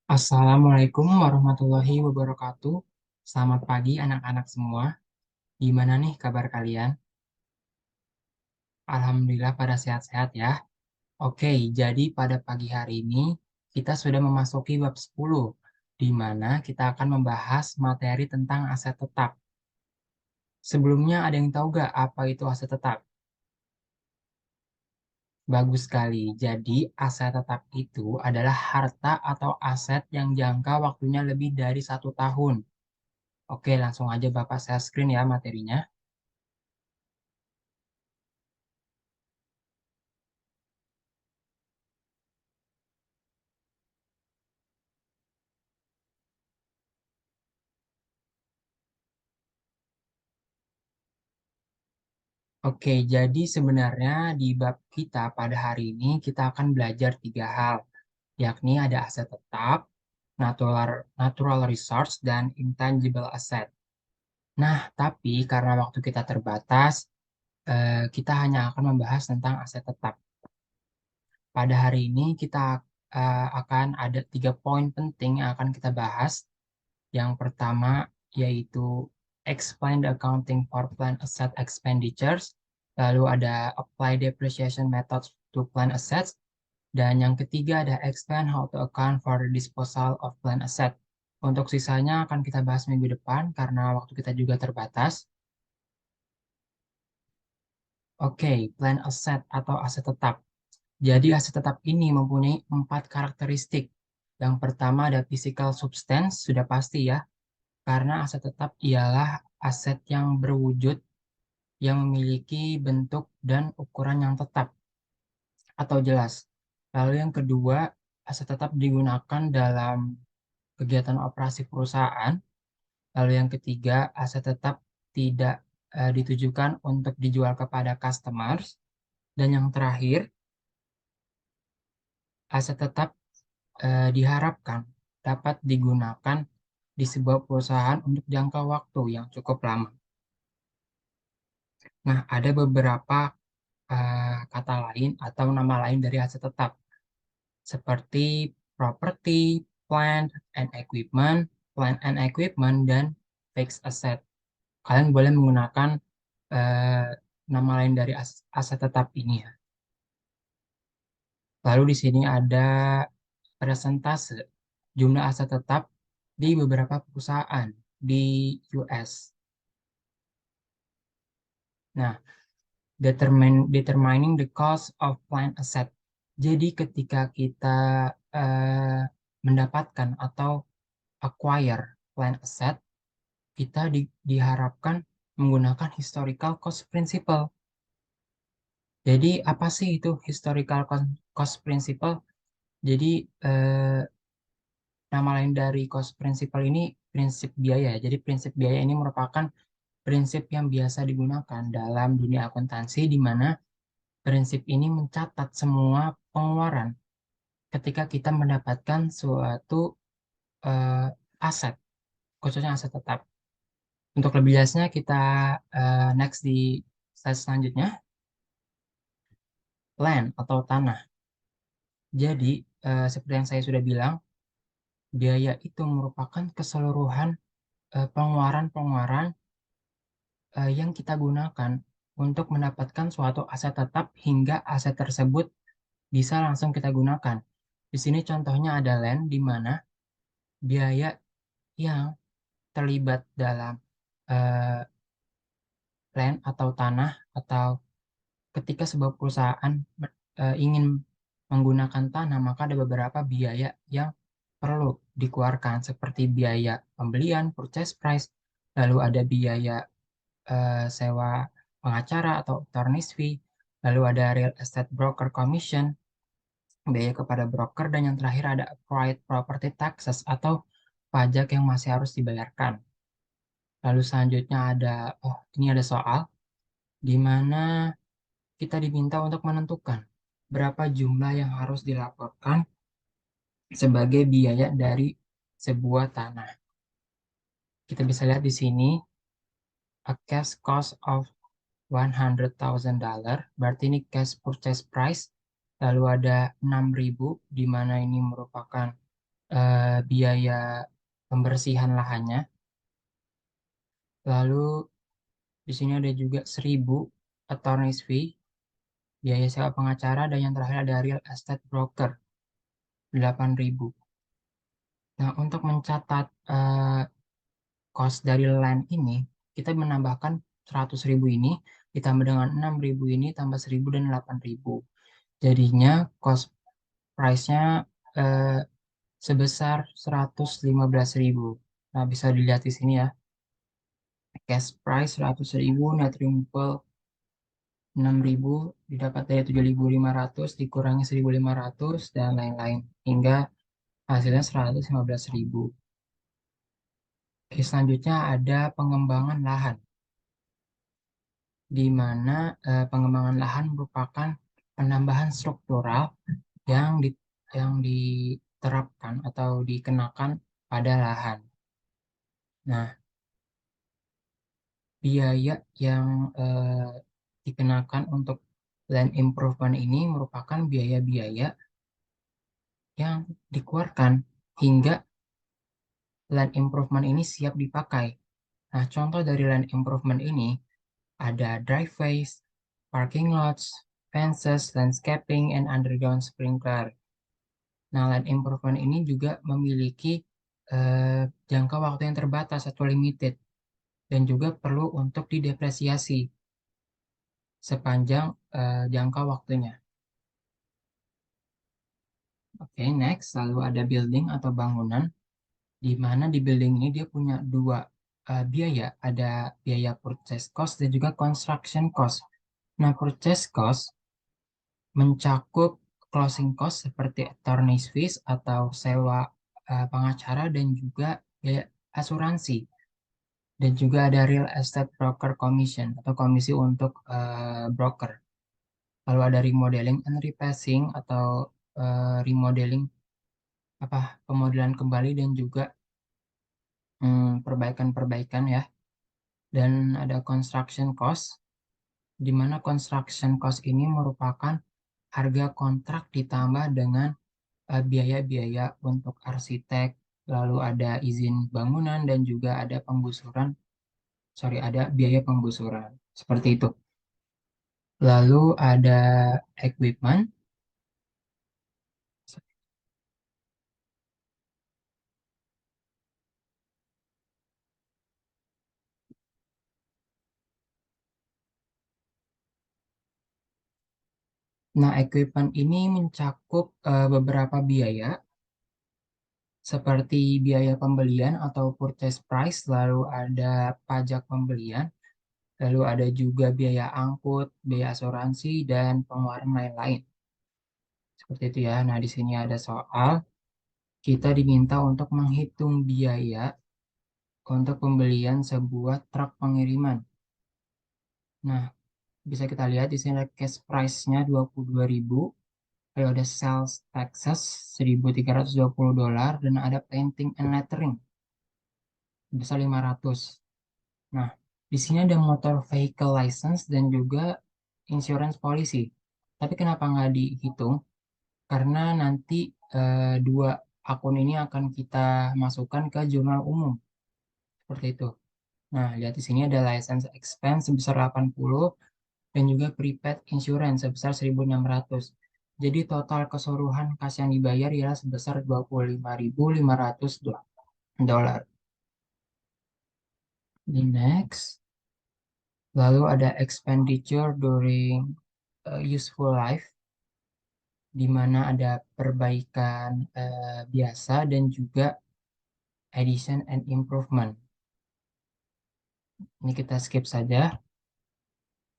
Assalamualaikum warahmatullahi wabarakatuh. Selamat pagi anak-anak semua. Gimana nih kabar kalian? Alhamdulillah pada sehat-sehat ya. Oke, jadi pada pagi hari ini kita sudah memasuki bab 10, di mana kita akan membahas materi tentang aset tetap. Sebelumnya ada yang tahu gak apa itu aset tetap? Bagus sekali. Jadi aset tetap itu adalah harta atau aset yang jangka waktunya lebih dari 1 tahun. Oke, langsung aja Bapak share screen ya materinya. Oke, jadi sebenarnya di bab kita pada hari ini kita akan belajar 3 hal, yakni ada aset tetap, natural, natural resource, dan intangible asset. Nah, tapi karena waktu kita terbatas, kita hanya akan membahas tentang aset tetap. Pada hari ini kita akan ada 3 poin penting yang akan kita bahas. Yang pertama yaitu explain the accounting for planned asset expenditures, lalu ada apply depreciation methods to planned assets, dan yang ketiga ada explain how to account for the disposal of planned asset. Untuk sisanya akan kita bahas minggu depan karena waktu kita juga terbatas. Oke, planned asset atau aset tetap. Jadi aset tetap ini mempunyai 4 karakteristik. Yang pertama ada physical substance, sudah pasti ya, karena aset tetap ialah aset yang berwujud yang memiliki bentuk dan ukuran yang tetap atau jelas. Lalu yang kedua, aset tetap digunakan dalam kegiatan operasi perusahaan. Lalu yang ketiga, aset tetap tidak ditujukan untuk dijual kepada customers. Dan yang terakhir, aset tetap diharapkan dapat digunakan di sebuah perusahaan untuk jangka waktu yang cukup lama. Nah, ada beberapa kata lain atau nama lain dari aset tetap, seperti property, plant and equipment, dan fixed asset. Kalian boleh menggunakan eh, nama lain dari aset tetap ini ya. Lalu di sini ada persentase jumlah aset tetap di beberapa perusahaan di US. Nah, determining the cost of plant asset. Jadi ketika kita eh, mendapatkan atau acquire plant asset, kita diharapkan menggunakan historical cost principle. Jadi apa sih itu historical cost principle? Jadi eh, nama lain dari cost principle ini prinsip biaya. Jadi prinsip biaya ini merupakan prinsip yang biasa digunakan dalam dunia akuntansi di mana prinsip ini mencatat semua pengeluaran ketika kita mendapatkan suatu eh, aset, khususnya aset tetap. Untuk lebih jelasnya kita next di slide selanjutnya, land atau tanah. Jadi seperti yang saya sudah bilang, biaya itu merupakan keseluruhan pengeluaran-pengeluaran yang kita gunakan untuk mendapatkan suatu aset tetap hingga aset tersebut bisa langsung kita gunakan. Di sini contohnya ada land di mana biaya yang terlibat dalam eh, land atau tanah atau ketika sebuah perusahaan ingin menggunakan tanah, maka ada beberapa biaya yang perlu dikeluarkan seperti biaya pembelian, purchase price, lalu ada biaya sewa pengacara atau attorney's fee, lalu ada real estate broker commission, biaya kepada broker, dan yang terakhir ada acquired property taxes atau pajak yang masih harus dibayarkan. Lalu selanjutnya ada, oh ini ada soal, di mana kita diminta untuk menentukan berapa jumlah yang harus dilaporkan sebagai biaya dari sebuah tanah. Kita bisa lihat di sini, a cash cost of $100,000, berarti ini cash purchase price. Lalu ada 6.000, di mana ini merupakan biaya pembersihan lahannya. Lalu di sini ada juga 1.000 attorney's fee, biaya sewa pengacara, dan yang terakhir ada real estate broker 8.000. Nah, untuk mencatat cost dari land ini, kita menambahkan 100.000 ini ditambah dengan 6.000 ini tambah 1.000 dan 8.000. Jadinya cost price-nya eh, sebesar 115.000. Nah, bisa dilihat di sini ya. Cash price 100.000, net removal 6.000, didapat dari 7.500, dikurangi 1.500, dan lain-lain. Hingga hasilnya 115.000. Oke, selanjutnya ada pengembangan lahan, di mana pengembangan lahan merupakan penambahan struktural yang diterapkan atau dikenakan pada lahan. Nah, biaya yang dikenakan untuk land improvement ini merupakan biaya-biaya yang dikeluarkan hingga land improvement ini siap dipakai. Nah, contoh dari land improvement ini ada driveways, parking lots, fences, landscaping, and underground sprinkler. Nah, land improvement ini juga memiliki jangka waktu yang terbatas atau limited dan juga perlu untuk didepresiasi sepanjang jangka waktunya. Oke, next, lalu ada building atau bangunan, di mana di building ini dia punya dua biaya, ada biaya purchase cost dan juga construction cost. Nah, purchase cost mencakup closing cost seperti attorney's fees atau sewa pengacara dan juga biaya asuransi. Dan juga ada real estate broker commission atau komisi untuk broker. Lalu ada remodeling and repassing atau remodeling pemodelan kembali dan juga perbaikan-perbaikan ya. Dan ada construction cost, di mana construction cost ini merupakan harga kontrak ditambah dengan biaya-biaya untuk arsitek, lalu ada izin bangunan dan juga ada ada biaya penggusuran. Seperti itu. Lalu ada equipment. Nah, equipment ini mencakup beberapa biaya seperti biaya pembelian atau purchase price, lalu ada pajak pembelian, lalu ada juga biaya angkut, biaya asuransi, dan pengeluaran lain-lain. Seperti itu ya. Nah, di sini ada soal, kita diminta untuk menghitung biaya untuk pembelian sebuah truk pengiriman. Nah, bisa kita lihat di sini ada cash price-nya 22.000, lalu ada sales taxes $1.320, dan ada painting and lettering bisa 500. Nah, di sini ada motor vehicle license dan juga insurance policy. Tapi kenapa nggak dihitung? Karena nanti dua akun ini akan kita masukkan ke jurnal umum. Seperti itu. Nah, lihat di sini ada license expense sebesar 80 dan juga prepaid insurance sebesar 1.600. Jadi total keseluruhan kas yang dibayar ialah sebesar 25.500 dolar. Di next. Lalu ada expenditure during useful life, di mana ada perbaikan biasa dan juga addition and improvement. Ini kita skip saja.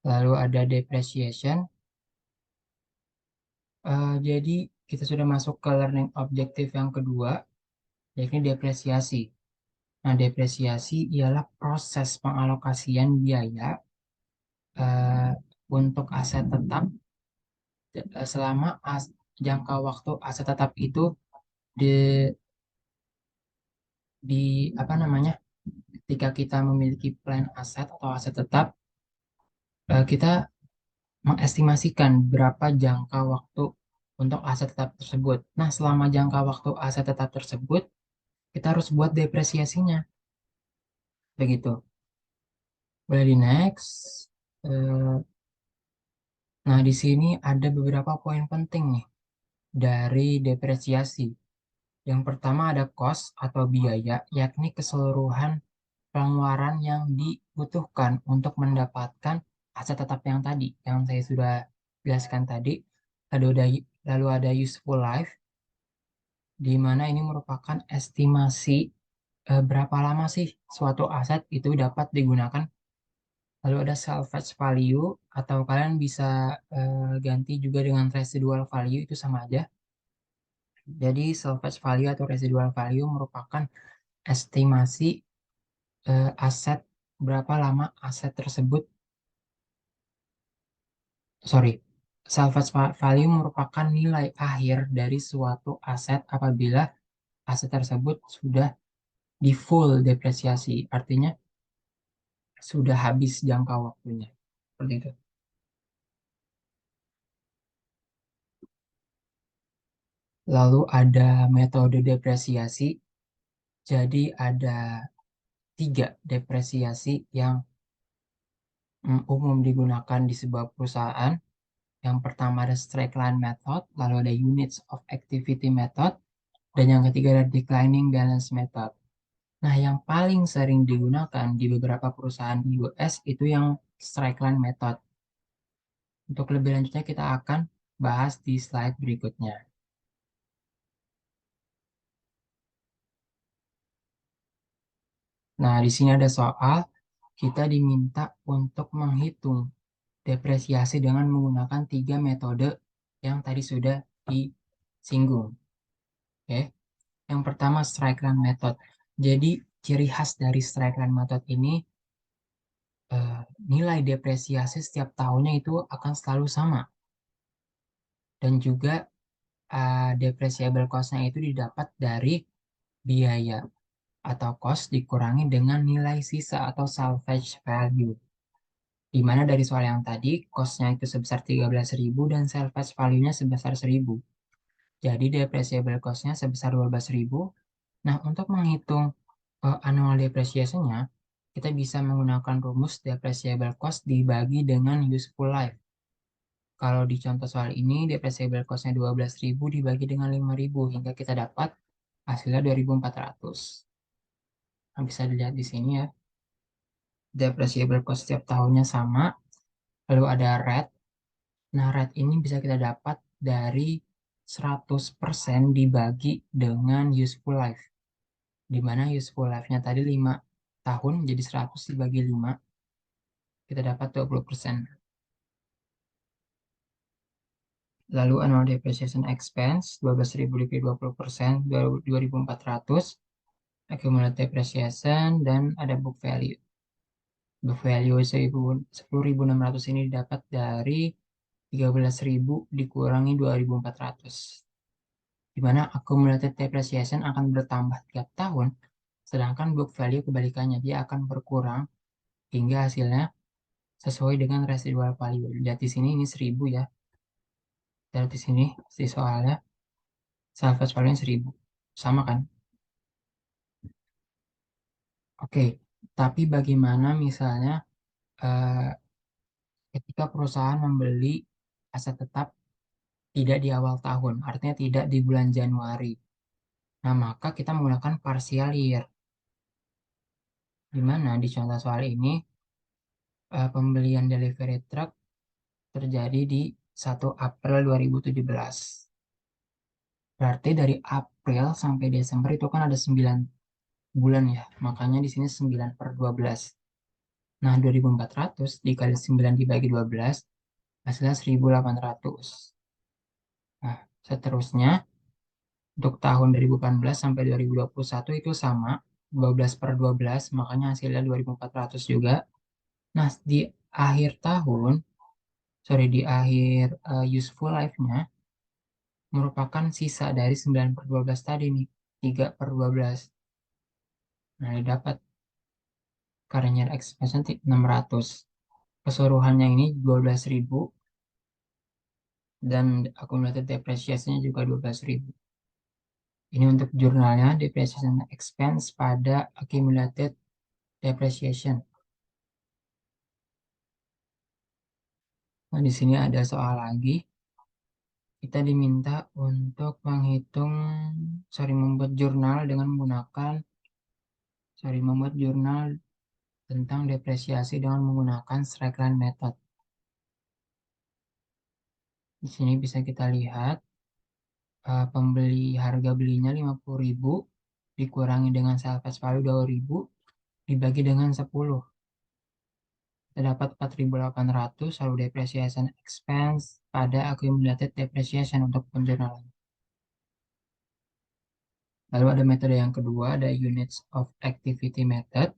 Lalu ada depreciation. Jadi kita sudah masuk ke learning objective yang kedua, yakni depresiasi. Nah, depresiasi ialah proses pengalokasian biaya eh, untuk aset tetap selama jangka waktu aset tetap itu di di apa namanya, ketika kita memiliki plan aset atau aset tetap, kita mengestimasikan berapa jangka waktu untuk aset tetap tersebut. Nah, selama jangka waktu aset tetap tersebut kita harus buat depresiasinya. Begitu. Boleh di next. Eh, nah, di sini ada beberapa poin penting nih dari depresiasi. Yang pertama ada cost atau biaya, yakni keseluruhan pengeluaran yang dibutuhkan untuk mendapatkan aset tetap yang tadi, yang saya sudah jelaskan tadi. Lalu ada useful life, di mana ini merupakan estimasi berapa lama sih suatu aset itu dapat digunakan. Lalu ada salvage value, atau kalian bisa ganti juga dengan residual value, itu sama aja. Jadi salvage value atau residual value merupakan estimasi aset, berapa lama aset tersebut, sorry, value merupakan nilai akhir dari suatu aset apabila aset tersebut sudah di full depresiasi, artinya sudah habis jangka waktunya. Seperti itu. Lalu ada metode depresiasi, jadi ada 3 depresiasi yang umum digunakan di sebuah perusahaan. Yang pertama ada straight line method, lalu ada units of activity method, dan yang ketiga ada declining balance method. Nah, yang paling sering digunakan di beberapa perusahaan di US itu yang straight line method. Untuk lebih lanjutnya kita akan bahas di slide berikutnya. Nah, di sini ada soal, kita diminta untuk menghitung depresiasi dengan menggunakan 3 metode yang tadi sudah disinggung. Oke. Yang pertama strike line method. Jadi ciri khas dari strike line method ini, nilai depresiasi setiap tahunnya itu akan selalu sama, dan juga depreciable cost-nya itu didapat dari biaya atau cost dikurangi dengan nilai sisa atau salvage value. Di mana dari soal yang tadi cost-nya itu sebesar 13.000 dan salvage value-nya sebesar 1.000. Jadi depreciable cost-nya sebesar 12.000. Nah, untuk menghitung annual depreciation-nya, kita bisa menggunakan rumus depreciable cost dibagi dengan useful life. Kalau di contoh soal ini, depreciable cost-nya 12.000 dibagi dengan 5.000, hingga kita dapat hasilnya 2.400. Nah, bisa dilihat di sini ya, depreciable cost setiap tahunnya sama. Lalu ada rate. Nah, rate ini bisa kita dapat dari 100% dibagi dengan useful life. Di mana useful life-nya tadi 5 tahun, jadi 100 dibagi 5, kita dapat 20%. Lalu annual depreciation expense 12.000 dikali 20%, 2.400. Accumulated depreciation, dan ada book value. Book value 10.600 ini dapat dari 13.000 dikurangi 2.400. Di mana accumulated depreciation akan bertambah tiap tahun, sedangkan book value kebalikannya, dia akan berkurang hingga hasilnya sesuai dengan residual value. Lihat di sini ini 1.000 ya. Lihat di sini di soalnya salvage value 1.000. Sama kan? Oke, tapi bagaimana misalnya eh, ketika perusahaan membeli aset tetap tidak di awal tahun, artinya tidak di bulan Januari. Nah, maka kita menggunakan partial year, di mana di contoh soal ini pembelian delivery truck terjadi di 1 April 2017. Berarti dari April sampai Desember itu kan ada 9 bulan ya, makanya di sini 9 per 12. Nah, 2.400 dikali 9 dibagi 12, hasilnya 1.800. Nah, seterusnya untuk tahun 2018 sampai 2021 itu sama, 12 per 12, makanya hasilnya 2.400 juga. Nah, di akhir tahun, sorry, di akhir useful life-nya, merupakan sisa dari 9 per 12 tadi nih, 3 per 12. Nah, dapat current expense 600. Keseluruhannya ini 12.000, dan accumulated depreciation-nya juga 12.000. Ini untuk jurnalnya depreciation expense pada accumulated depreciation. Nah, di sini ada soal lagi. Kita diminta untuk membuat jurnal dengan membuat jurnal tentang depresiasi dengan menggunakan straight line method. Di sini bisa kita lihat harga belinya 50.000 dikurangi dengan salvage value 2.000 dibagi dengan 10. Kita dapat 4.800 lalu depreciation expense pada accumulated depreciation untuk penjurnalan. Lalu ada metode yang kedua, ada units of activity method.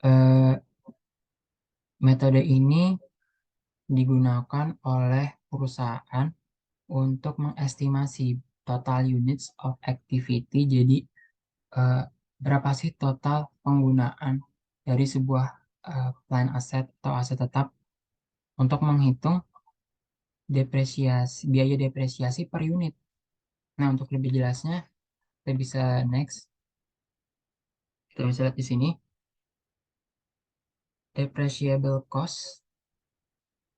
Eh, Metode ini digunakan oleh perusahaan untuk mengestimasi total units of activity. Jadi berapa sih total penggunaan dari sebuah plan aset atau aset tetap untuk menghitung biaya depresiasi per unit. Nah, untuk lebih jelasnya, kita bisa next. Kita bisa lihat di sini, depreciable cost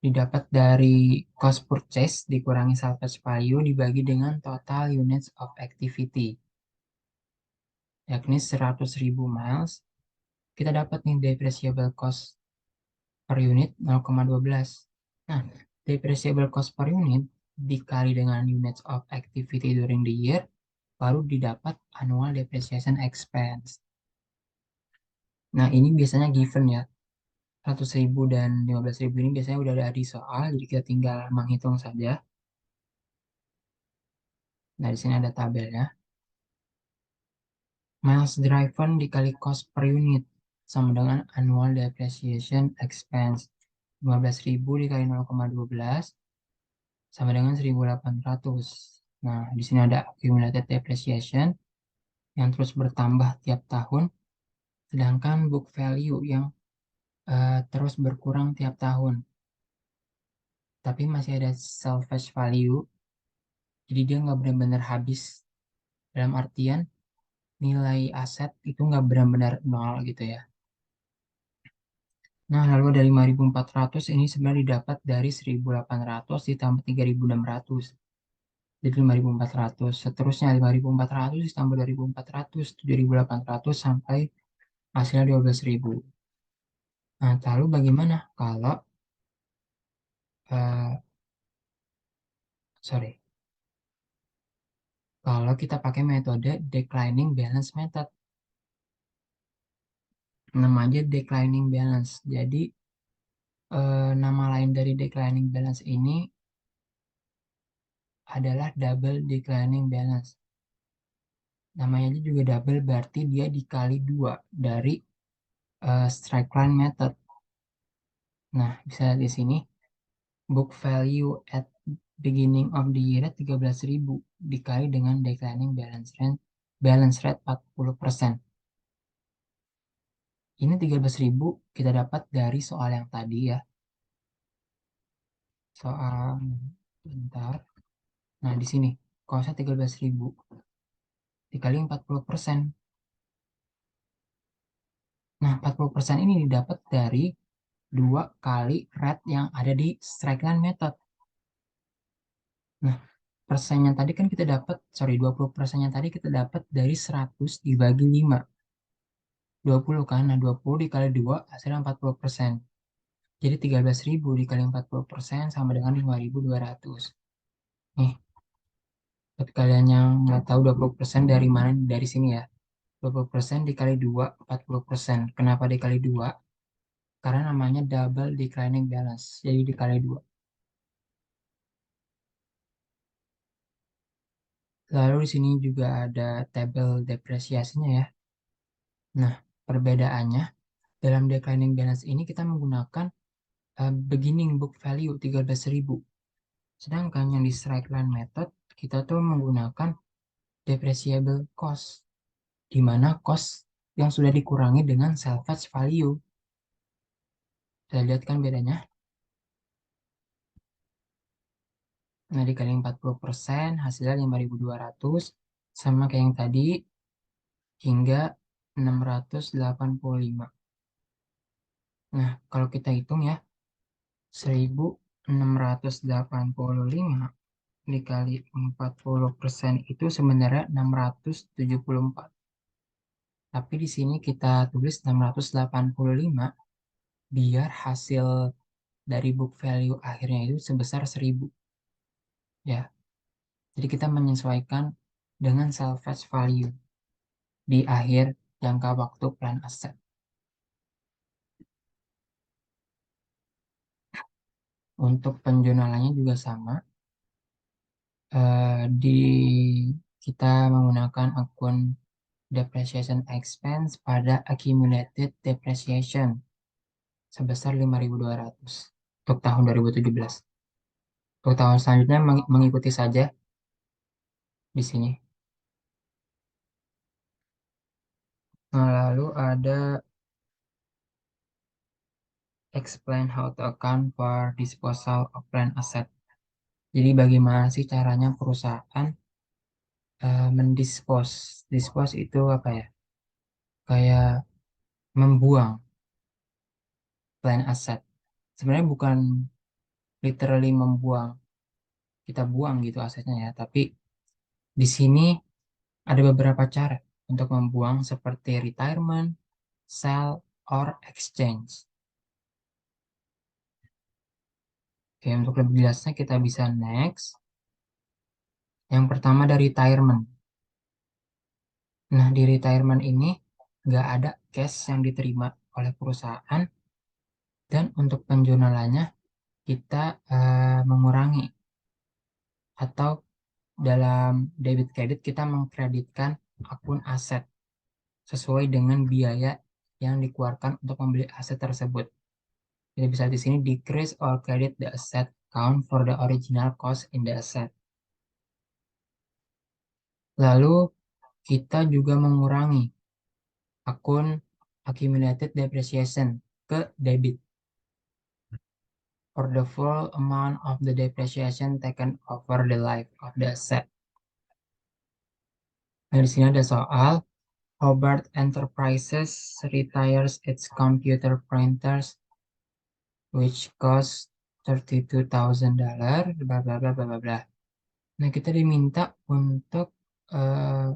didapat dari cost purchase dikurangi salvage value dibagi dengan total units of activity, yakni 100.000 miles. Kita dapat nih depreciable cost per unit 0,12. Nah, depreciable cost per unit dikali dengan units of activity during the year, baru didapat annual depreciation expense. Nah, ini biasanya given ya. 100.000 dan 15.000 ini biasanya udah ada di soal, jadi kita tinggal menghitung saja. Nah, di sini ada tabelnya. Miles driven dikali cost per unit sama dengan annual depreciation expense. 15.000 dikali 0,12 sama dengan 1.800. Nah, di sini ada accumulated depreciation yang terus bertambah tiap tahun, sedangkan book value yang terus berkurang tiap tahun. Tapi masih ada salvage value, jadi dia nggak benar-benar habis. Dalam artian, nilai aset itu nggak benar-benar nol gitu ya. Nah, lalu ada 5.400 ini sebenarnya didapat dari 1.800 ditambah 3.600. Jadi 5.400. Seterusnya 5.400 ditambah 2.400, 7.800 sampai hasilnya 12.000. Nah, lalu bagaimana kalau eh, sorry, kalau kita pakai metode declining balance method? Namanya declining balance. Jadi nama lain dari declining balance ini adalah double declining balance. Namanya aja juga double berarti dia dikali dua dari straight line method. Nah, bisa lihat di sini book value at beginning of the year 13.000 dikali dengan declining balance rate 40%. Ini 13.000 kita dapat dari soal yang tadi ya. Soal bentar. Nah, di sini kosnya 13.000 dikali 40%. Nah, 40% ini didapat dari dua kali rate yang ada di straight line method. Nah, persennya tadi kan kita dapat, 20%-nya tadi kita dapat dari 100 dibagi 5. 20 kan, nah 20 dikali 2 hasilnya 40%. Jadi 13.000 dikali 40% sama dengan 5.200. Nih, buat kalian yang nggak tahu 20% dari mana, dari sini ya. 20% dikali 2, 40%. Kenapa dikali 2? Karena namanya double declining balance, jadi dikali 2. Lalu di sini juga ada tabel depresiasinya ya. Nah, perbedaannya dalam declining balance ini kita menggunakan beginning book value 13.000. Sedangkan yang di straight line method kita tuh menggunakan depreciable cost, di mana cost yang sudah dikurangi dengan salvage value. Saya lihat kan bedanya. Nah, dikali 40%, hasilnya 5.200, sama kayak yang tadi, hingga 685. Nah, kalau kita hitung ya, 1.685 dikali 40% itu sebenarnya 674. Tapi di sini kita tulis 685 biar hasil dari book value akhirnya itu sebesar 1.000. Ya, jadi kita menyesuaikan dengan salvage value di akhir jangka waktu plan aset. Untuk penjualannya juga sama. Di kita menggunakan akun depreciation expense pada accumulated depreciation sebesar 5.200 untuk tahun 2017. Untuk tahun selanjutnya mengikuti saja di sini. Nah, lalu ada explain how to account for disposal of planned asset. Jadi bagaimana sih caranya perusahaan mendispose. Dispose itu apa ya? Kayak membuang planned asset. Sebenarnya bukan literally membuang, kita buang gitu asetnya ya, tapi di sini ada beberapa cara untuk membuang seperti retirement, sell, or exchange. Oke, untuk lebih jelasnya kita bisa next. Yang pertama dari retirement. Nah, di retirement ini nggak ada cash yang diterima oleh perusahaan dan untuk penjualannya kita mengurangi atau dalam debit kredit kita mengkreditkan akun aset sesuai dengan biaya yang dikeluarkan untuk membeli aset tersebut. Jadi bisa di sini decrease or credit the asset count for the original cost in the asset. Lalu kita juga mengurangi akun accumulated depreciation ke debit for the full amount of the depreciation taken over the life of the asset. Nah, di sini ada soal Hobart Enterprises retires its computer printers which cost $32,000 bla bla bla bla bla bla. Nah, kita diminta untuk eh,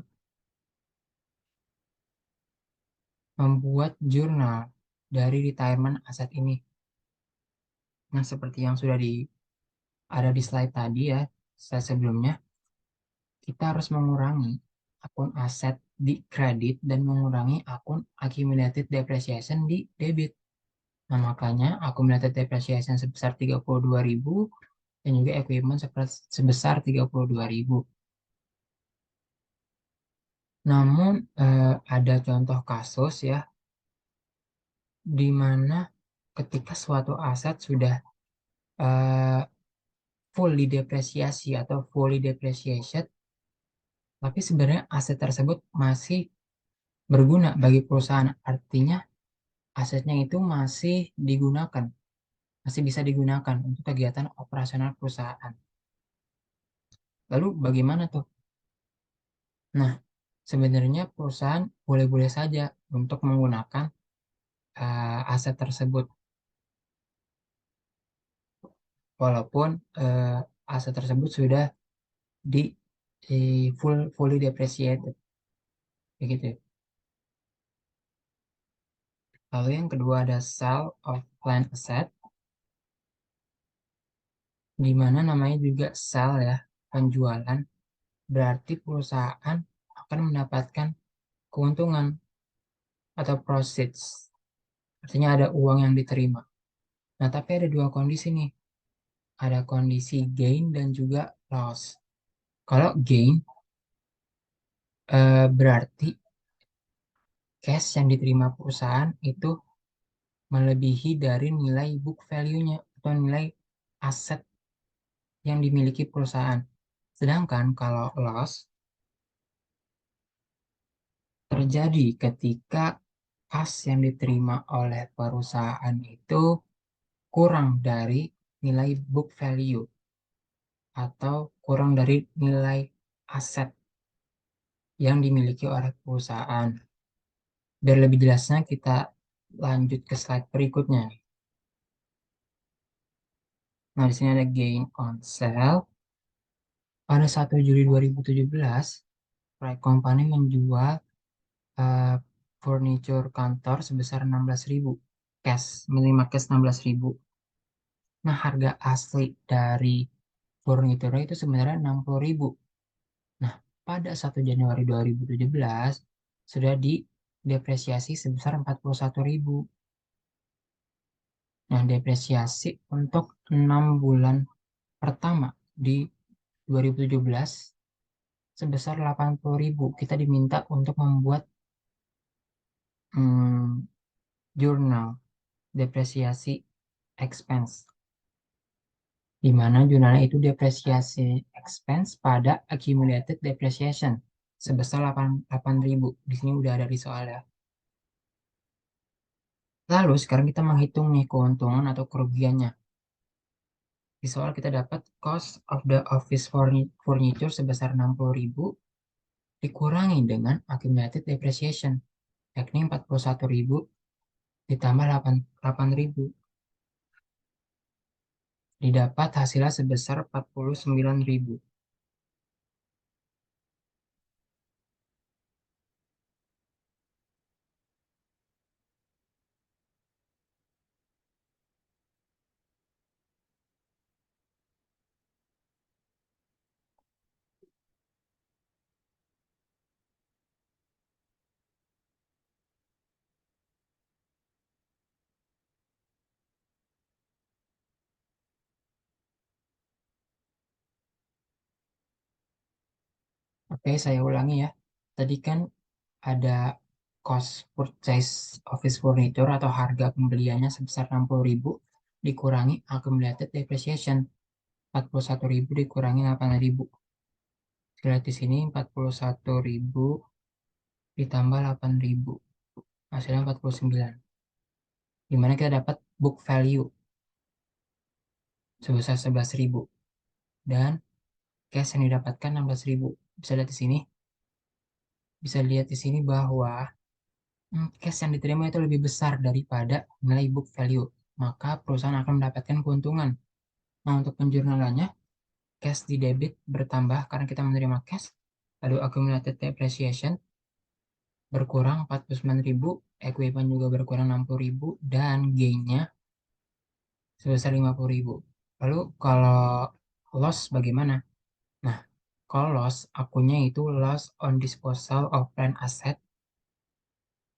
membuat jurnal dari retirement aset ini. Nah, seperti yang sudah ada di slide tadi ya, slide sebelumnya, kita harus mengurangi akun aset di kredit dan mengurangi akun accumulated depreciation di debit. Nah, makanya accumulated depreciation sebesar 32.000 dan juga equipment sebesar 32.000. Namun ada contoh kasus ya di mana ketika suatu aset sudah eh, fully depresiasi atau fully depreciated, tapi sebenarnya aset tersebut masih berguna bagi perusahaan. Artinya asetnya itu masih digunakan, masih bisa digunakan untuk kegiatan operasional perusahaan. Lalu bagaimana tuh? Nah, sebenarnya perusahaan boleh-boleh saja untuk menggunakan aset tersebut, walaupun aset tersebut sudah di, fully depreciated, begitu. Lalu yang kedua ada sale of plant asset, di mana namanya juga sale ya, penjualan, berarti perusahaan akan mendapatkan keuntungan atau proceeds, artinya ada uang yang diterima. Nah, tapi ada dua kondisi nih, ada kondisi gain dan juga loss. Kalau gain berarti cash yang diterima perusahaan itu melebihi dari nilai book value-nya atau nilai aset yang dimiliki perusahaan. Sedangkan kalau loss terjadi ketika kas yang diterima oleh perusahaan itu kurang dari nilai book value atau kurang dari nilai aset yang dimiliki oleh perusahaan. Biar lebih jelasnya kita lanjut ke slide berikutnya. Nah, di sini ada gain on sale. Pada 1 Juli 2017, Pride Company menjual eh, furniture kantor sebesar 16.000 cash, menerima cash 16.000. Nah, harga asli dari furniture itu sebenarnya 60.000. Nah, pada 1 Januari 2017 sudah didepresiasi sebesar 41.000. Nah, depresiasi untuk 6 bulan pertama di 2017 sebesar 80.000. Kita diminta untuk membuat hmm, jurnal depresiasi expense, di mana jurnalnya itu depresiasi expense pada accumulated depreciation sebesar 8.000. Di sini udah ada di soal ya. Lalu sekarang kita menghitung nih keuntungan atau kerugiannya. Di soal kita dapat cost of the office furniture sebesar 60.000 dikurangi dengan accumulated depreciation, yakni 41.000 ditambah 8.000. Didapat hasilnya sebesar 49.000. Oke, saya ulangi ya. Tadi kan ada cost purchase office furniture atau harga pembeliannya sebesar 60.000 dikurangi accumulated depreciation 41.000 dikurangi 8.000. Lihat di sini 41.000 ditambah 8.000. Hasilnya 49. Di mana kita dapat book value sebesar 11.000 dan cash yang didapatkan 16.000. Bisa lihat di sini. Bisa lihat di sini bahwa cash yang diterima itu lebih besar daripada nilai book value. Maka perusahaan akan mendapatkan keuntungan. Nah, untuk penjurnalannya, cash di debit bertambah karena kita menerima cash. Lalu accumulated depreciation berkurang 49.000, equipment juga berkurang 60.000, dan gainnya sebesar 50.000. Lalu kalau loss bagaimana? Nah, kalau loss, akunnya itu loss on disposal of plan asset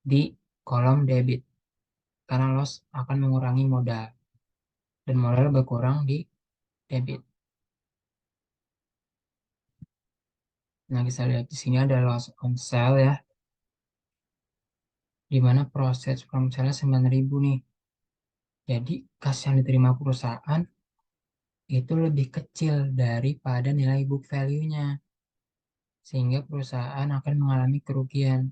di kolom debit. Karena loss akan mengurangi modal. Dan modal berkurang di debit. Nah, kita lihat di sini ada loss on sale ya. Di mana proses from sale 9.000 nih. Jadi, kas yang diterima perusahaan itu lebih kecil daripada nilai book value-nya. Sehingga perusahaan akan mengalami kerugian.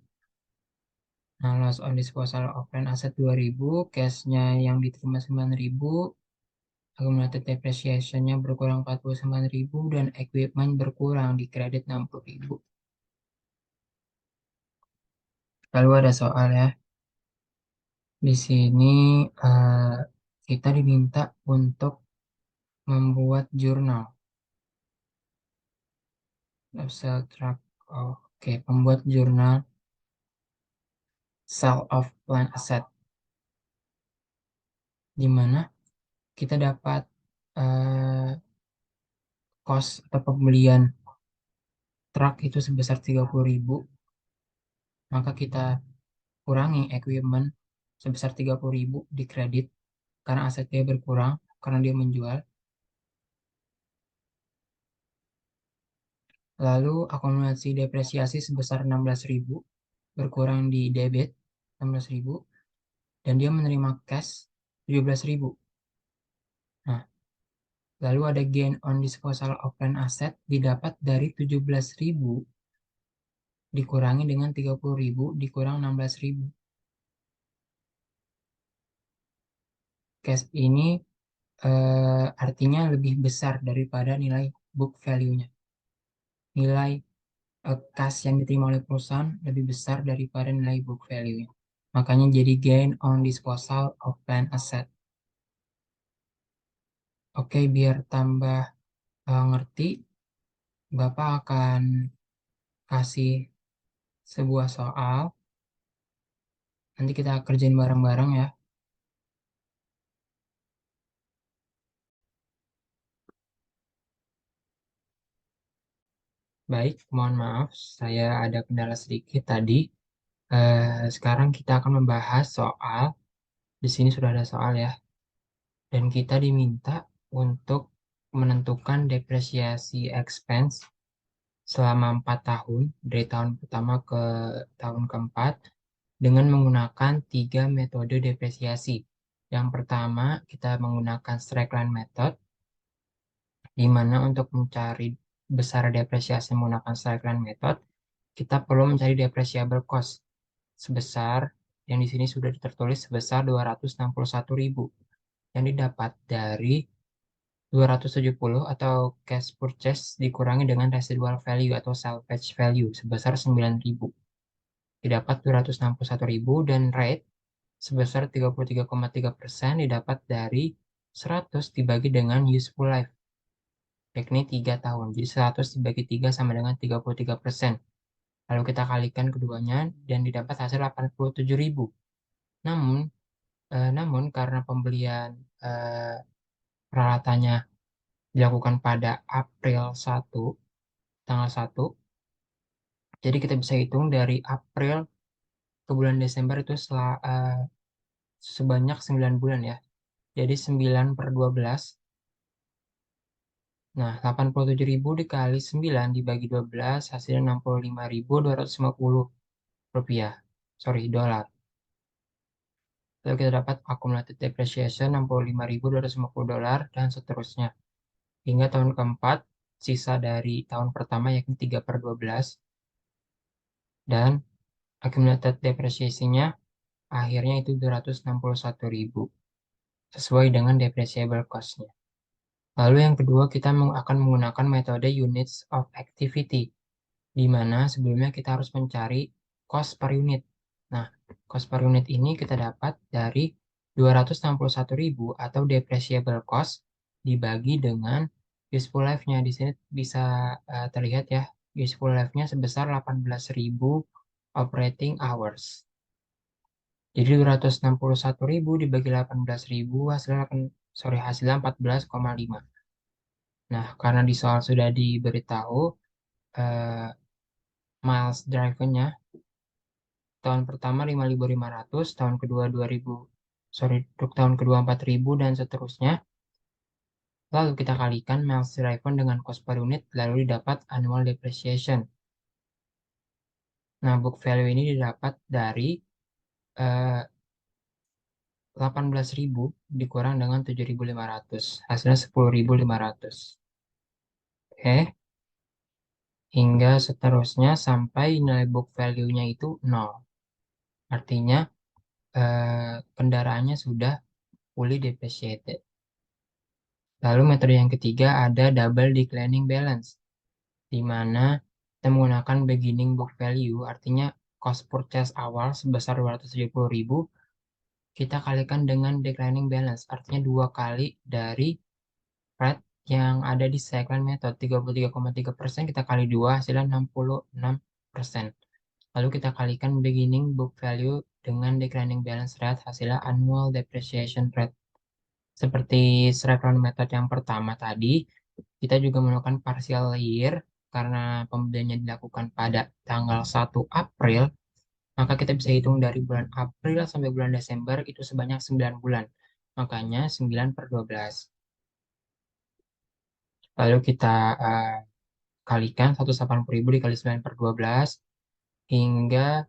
Nah, loss on disposal of plan asset 2.000, cash-nya yang diterima 9.000, accumulated depreciation-nya berkurang 49.000, dan equipment berkurang di kredit 60.000. Lalu ada soal ya. Di sini kita diminta untuk membuat jurnal. Abstract. Oke, membuat jurnal sale of plan asset. Di mana kita dapat eh, cost atau pembelian truk itu sebesar 30.000, maka kita kurangi equipment sebesar 30.000 di kredit karena asetnya berkurang karena dia menjual. Lalu akumulasi depresiasi sebesar 16.000 berkurang di debit 16.000 dan dia menerima cash 17.000. Nah, lalu ada gain on disposal of plan asset didapat dari 17.000 dikurangi dengan 30.000 dikurang 16.000. Cash ini artinya lebih besar daripada nilai book value-nya. Nilai kas yang diterima oleh perusahaan lebih besar daripada nilai book value-nya. Makanya jadi gain on disposal of planned asset. Oke, biar tambah ngerti, Bapak akan kasih sebuah soal. Nanti kita kerjain bareng-bareng ya. Baik, mohon maaf, saya ada kendala sedikit tadi. Sekarang kita akan membahas soal. Di sini sudah ada soal ya. Dan kita diminta untuk menentukan depresiasi expense selama 4 tahun, dari tahun pertama ke tahun keempat, dengan menggunakan 3 metode depresiasi. Yang pertama, kita menggunakan straight line method, di mana untuk mencari besar depresiasi menggunakan straight line method, kita perlu mencari depreciable cost sebesar, yang di sini sudah tertulis sebesar 261.000, yang didapat dari 270 atau cash purchase dikurangi dengan residual value atau salvage value sebesar 9.000. Didapat 261.000 dan rate sebesar 33,3% didapat dari 100 dibagi dengan useful life, yakni 3 tahun. Jadi 100 dibagi 3 sama dengan 33%. Lalu kita kalikan keduanya dan didapat hasil 87.000. Namun, namun karena pembelian peralatannya dilakukan pada tanggal 1, jadi kita bisa hitung dari April ke bulan Desember itu sebanyak 9 bulan ya. Jadi 9/12. Nah, 87.000 dikali 9 dibagi 12 hasilnya 65.250 rupiah. Sorry, dolar. Lalu kita dapat accumulated depreciation 65.250 dolar dan seterusnya. Hingga tahun keempat, sisa dari tahun pertama yakni 3/12 dan accumulated depreciation-nya akhirnya itu 261.000 sesuai dengan depreciable cost-nya. Lalu yang kedua kita akan menggunakan metode units of activity, di mana sebelumnya kita harus mencari cost per unit. Nah, cost per unit ini kita dapat dari 261.000 atau depreciable cost dibagi dengan useful life-nya. Di sini bisa terlihat ya, useful life-nya sebesar 18.000 operating hours. Jadi 261.000 dibagi 18.000 hasilnya 14,5. Nah, karena di soal sudah diberitahu eh, miles driven-nya tahun pertama 5.500, tahun kedua 2.000, untuk tahun kedua 4.000 dan seterusnya. Lalu kita kalikan miles driven dengan cost per unit, lalu didapat annual depreciation. Nah, book value ini didapat dari 18.000 dikurang dengan 7.500, hasilnya 10.500. Oke, hingga seterusnya sampai nilai book value-nya itu 0. Artinya kendaraannya sudah fully depreciated. Lalu metode yang ketiga ada double declining balance, di mana kita menggunakan beginning book value, artinya cost purchase awal sebesar 270.000, kita kalikan dengan declining balance, artinya 2 kali dari rate yang ada di cyclic method, 33,3%, kita kali 2 hasilnya 66%. Lalu kita kalikan beginning book value dengan declining balance rate, hasilnya annual depreciation rate. Seperti Chevron method yang pertama tadi, kita juga melakukan partial year karena pembeliannya dilakukan pada tanggal 1 April, maka kita bisa hitung dari bulan April sampai bulan Desember itu sebanyak 9 bulan. Makanya 9/12. Lalu kita eh, kalikan 180.000 dikali 9/12 hingga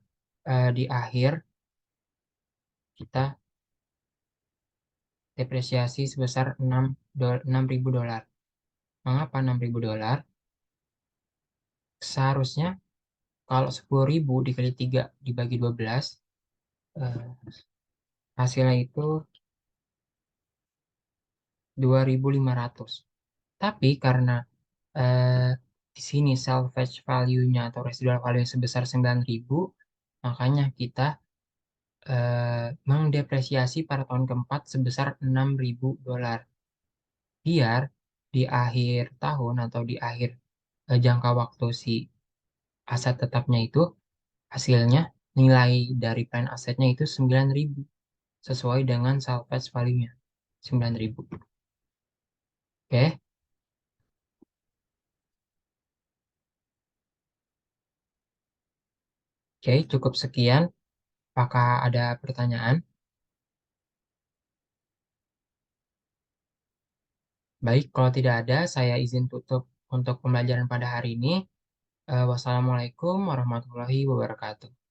di akhir kita depresiasi sebesar 6.000 dolar. Mengapa 6.000 dolar? Seharusnya kalau 10.000 dikali 3 dibagi 12, eh, hasilnya itu 2.500. Tapi karena eh, di sini salvage value-nya atau residual value sebesar 9.000, makanya kita mengdepresiasi pada tahun keempat sebesar 6.000 dolar. Biar di akhir tahun atau di akhir jangka waktu si aset tetapnya itu, hasilnya nilai dari plan asetnya itu 9.000 sesuai dengan salvage value-nya 9.000. Oke, oke, cukup sekian. Apakah ada pertanyaan? Baik, kalau tidak ada, saya izin tutup untuk pembelajaran pada hari ini. Wassalamualaikum warahmatullahi wabarakatuh.